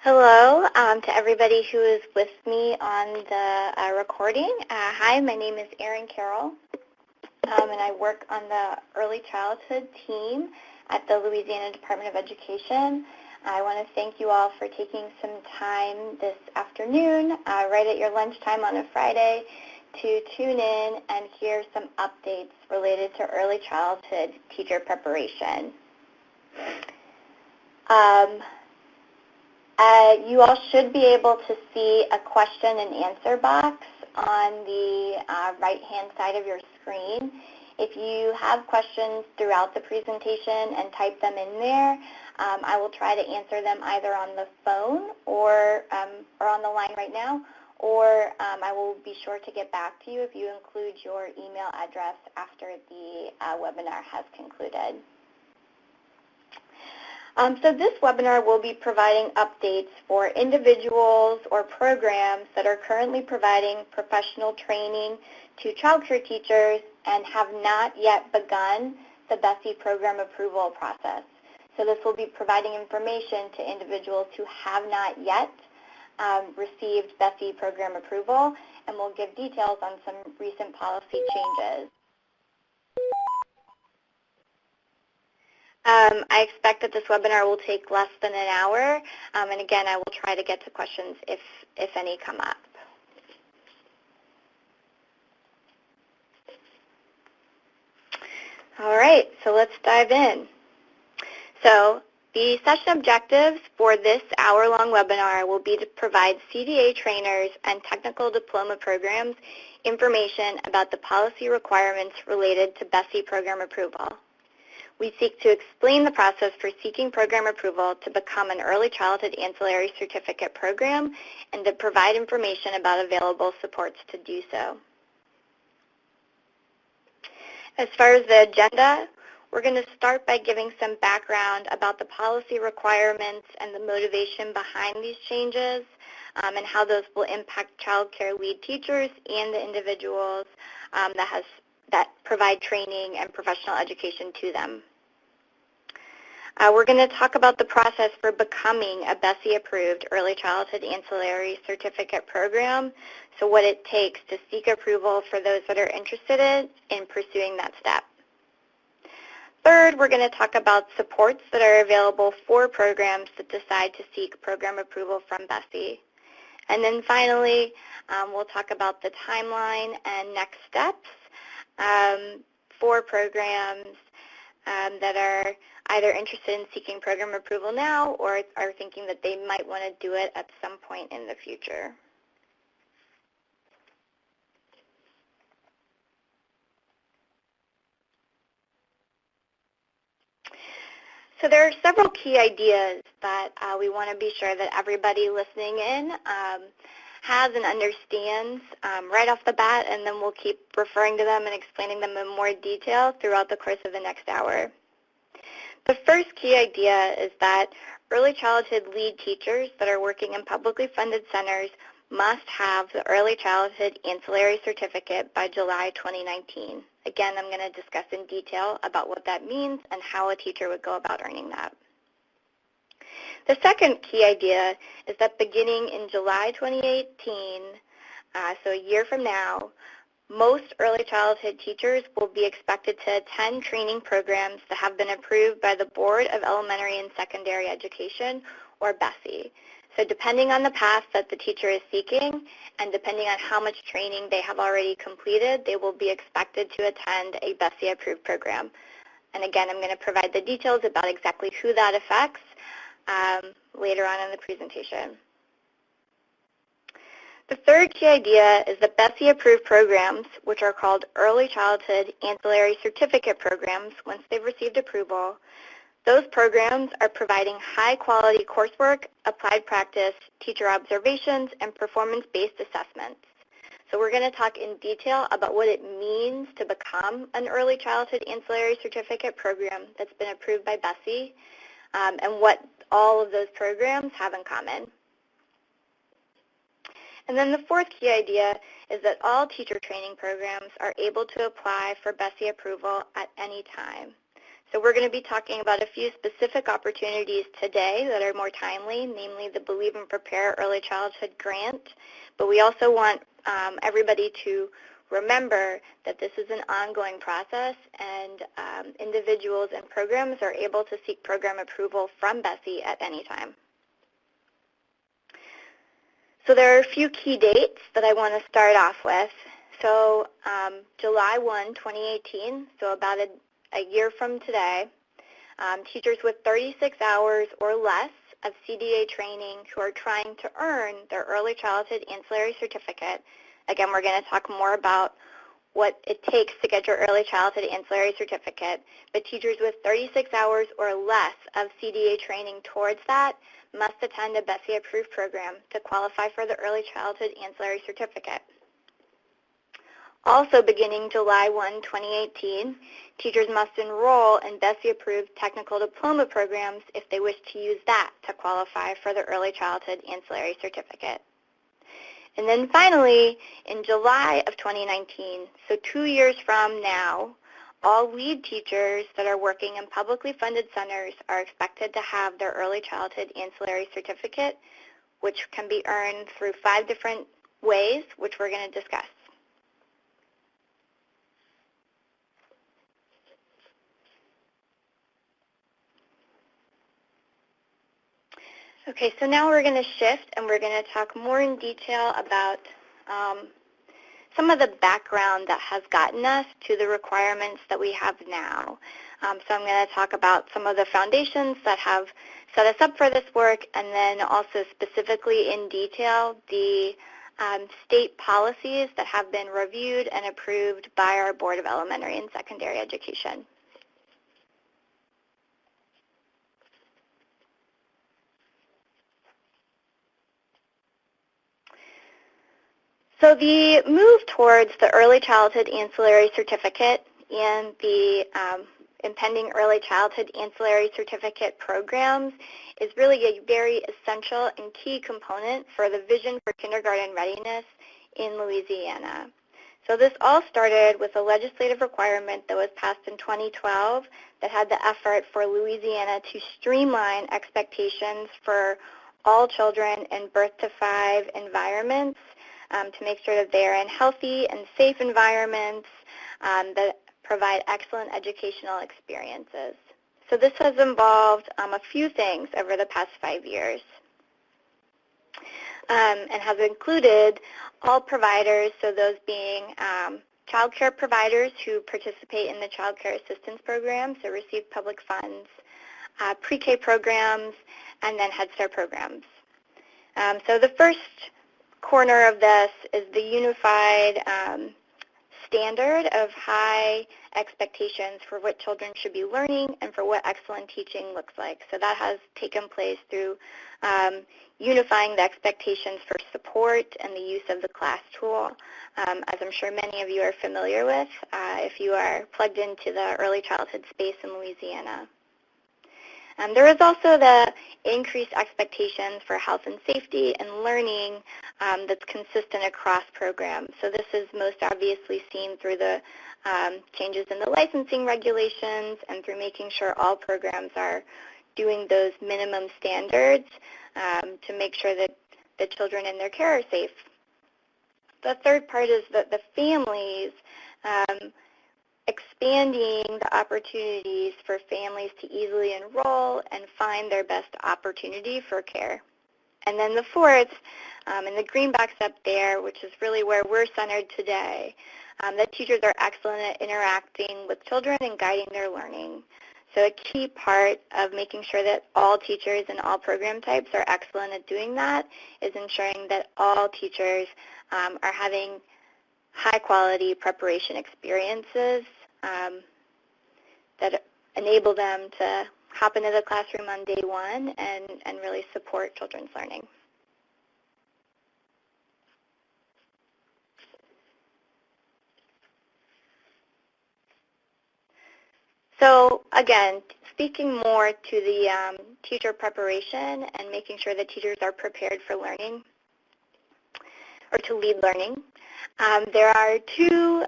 Hello to everybody who is with me on the recording. Hi, my name is Erin Carroll, and I work on the early childhood team at the Louisiana Department of Education. I want to thank you all for taking some time this afternoon, right at your lunchtime on a Friday, to tune in and hear some updates related to early childhood teacher preparation. You all should be able to see a question and answer box on the right-hand side of your screen. If you have questions throughout the presentation and type them in there, I will try to answer them either on the phone or on the line right now, or I will be sure to get back to you if you include your email address after the webinar has concluded. So this webinar will be providing updates for individuals or programs that are currently providing professional training to child care teachers and have not yet begun the BESE program approval process. So this will be providing information to individuals who have not yet received BESE program approval, and will give details on some recent policy changes. I expect that this webinar will take less than an hour, and again, I will try to get to questions if any come up. All right, so let's dive in. So the session objectives for this hour-long webinar will be to provide CDA trainers and technical diploma programs information about the policy requirements related to BESE program approval. We seek to explain the process for seeking program approval to become an early childhood ancillary certificate program and to provide information about available supports to do so. As far as the agenda, we're going to start by giving some background about the policy requirements and the motivation behind these changes, and how those will impact child care lead teachers and the individuals that provide training and professional education to them. We're going to talk about the process for becoming a BESE-approved early childhood ancillary certificate program, so what it takes to seek approval for those that are interested in pursuing that step. Third, we're going to talk about supports that are available for programs that decide to seek program approval from BESE. And then finally, we'll talk about the timeline and next steps for programs that are either interested in seeking program approval now or are thinking that they might want to do it at some point in the future. So there are several key ideas that we want to be sure that everybody listening in has and understands right off the bat, and then we'll keep referring to them and explaining them in more detail throughout the course of the next hour. The first key idea is that early childhood lead teachers that are working in publicly funded centers must have the early childhood ancillary certificate by July 2019. Again, I'm going to discuss in detail about what that means and how a teacher would go about earning that. The second key idea is that beginning in July 2018, so a year from now, most early childhood teachers will be expected to attend training programs that have been approved by the Board of Elementary and Secondary Education, or BESE. So depending on the path that the teacher is seeking and depending on how much training they have already completed, they will be expected to attend a BESE-approved program. And again, I'm going to provide the details about exactly who that affects later on in the presentation. The third key idea is that BESE-approved programs, which are called early childhood ancillary certificate programs once they've received approval, those programs are providing high-quality coursework, applied practice, teacher observations, and performance-based assessments. So we're going to talk in detail about what it means to become an early childhood ancillary certificate program that's been approved by BESE, and what all of those programs have in common. And then the fourth key idea is that all teacher training programs are able to apply for BESE approval at any time. So we're going to be talking about a few specific opportunities today that are more timely, namely the Believe and Prepare Early Childhood Grant. But we also want everybody to remember that this is an ongoing process, and individuals and programs are able to seek program approval from BESE at any time. So there are a few key dates that I want to start off with. So July 1, 2018, so about a year from today, teachers with 36 hours or less of CDA training who are trying to earn their Early Childhood Ancillary Certificate. Again, we're going to talk more about what it takes to get your Early Childhood Ancillary Certificate, but teachers with 36 hours or less of CDA training towards that must attend a BESE-approved program to qualify for the Early Childhood Ancillary Certificate. Also beginning July 1, 2018, teachers must enroll in BESE-approved technical diploma programs if they wish to use that to qualify for the Early Childhood Ancillary Certificate. And then finally, in July of 2019, so 2 years from now, all lead teachers that are working in publicly funded centers are expected to have their Early Childhood Ancillary Certificate, which can be earned through 5 different ways, which we're going to discuss. Okay, so now we're going to shift and we're going to talk more in detail about some of the background that has gotten us to the requirements that we have now. So I'm going to talk about some of the foundations that have set us up for this work, and then also specifically in detail the state policies that have been reviewed and approved by our Board of Elementary and Secondary Education. So the move towards the Early Childhood Ancillary Certificate and the impending Early Childhood Ancillary Certificate programs is really a very essential and key component for the vision for kindergarten readiness in Louisiana. So this all started with a legislative requirement that was passed in 2012 that had the effort for Louisiana to streamline expectations for all children in birth to 5 environments, to make sure that they are in healthy and safe environments that provide excellent educational experiences. So this has involved a few things over the past 5 years and has included all providers, so those being child care providers who participate in the child care assistance program, so receive public funds, pre-K programs, and then Head Start programs. So the first corner of this is the unified standard of high expectations for what children should be learning and for what excellent teaching looks like. So that has taken place through unifying the expectations for support and the use of the class tool, as I'm sure many of you are familiar with if you are plugged into the early childhood space in Louisiana. There is also the increased expectations for health and safety and learning that's consistent across programs. So this is most obviously seen through the changes in the licensing regulations and through making sure all programs are doing those minimum standards to make sure that the children in their care are safe. The third part is that the families expanding the opportunities for families to easily enroll and find their best opportunity for care. And then the fourth, in the green box up there, which is really where we're centered today, that teachers are excellent at interacting with children and guiding their learning. So a key part of making sure that all teachers and all program types are excellent at doing that is ensuring that all teachers are having high-quality preparation experiences that enable them to hop into the classroom on day one and really support children's learning. So again, speaking more to the teacher preparation and making sure that teachers are prepared for learning or to lead learning, there are two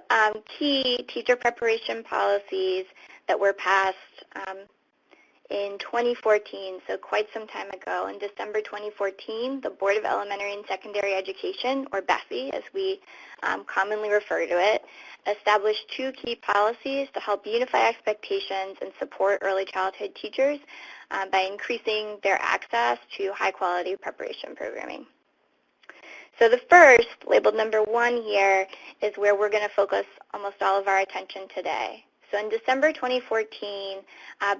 key teacher preparation policies that were passed in 2014, so quite some time ago. In December 2014, the Board of Elementary and Secondary Education, or BESE as we commonly refer to it, established 2 key policies to help unify expectations and support early childhood teachers by increasing their access to high-quality preparation programming. So the first, labeled number 1 here, is where we're going to focus almost all of our attention today. So in December 2014,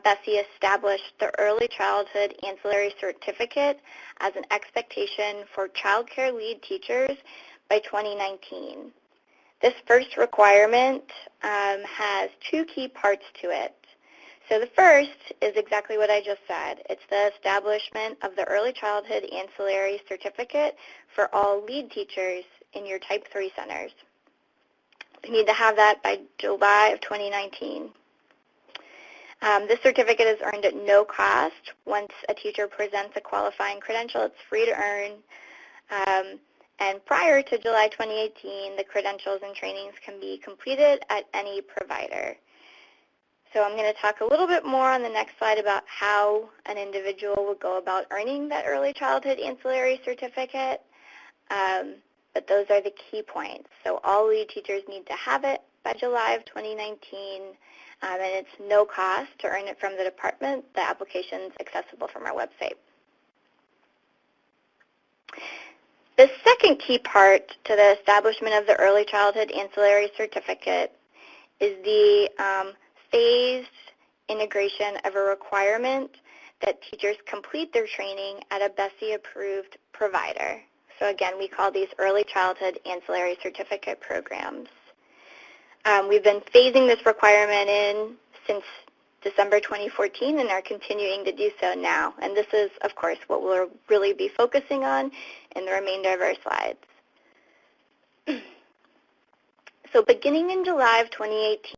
BESE established the Early Childhood Ancillary Certificate as an expectation for child care lead teachers by 2019. This first requirement has 2 key parts to it. So the first is exactly what I just said. It's the establishment of the Early Childhood Ancillary Certificate for all lead teachers in your Type 3 centers. We need to have that by July of 2019. This certificate is earned at no cost. Once a teacher presents a qualifying credential, it's free to earn. And prior to July 2018, the credentials and trainings can be completed at any provider. So I'm going to talk a little bit more on the next slide about how an individual would go about earning that Early Childhood Ancillary Certificate. But those are the key points. So all lead teachers need to have it by July of 2019, and it's no cost to earn it from the department. The application is accessible from our website. The second key part to the establishment of the Early Childhood Ancillary Certificate is the phased integration of a requirement that teachers complete their training at a BESE-approved provider. So again, we call these Early Childhood Ancillary Certificate programs. We've been phasing this requirement in since December 2014 and are continuing to do so now. And this is, of course, what we'll really be focusing on in the remainder of our slides. So beginning in July of 2018,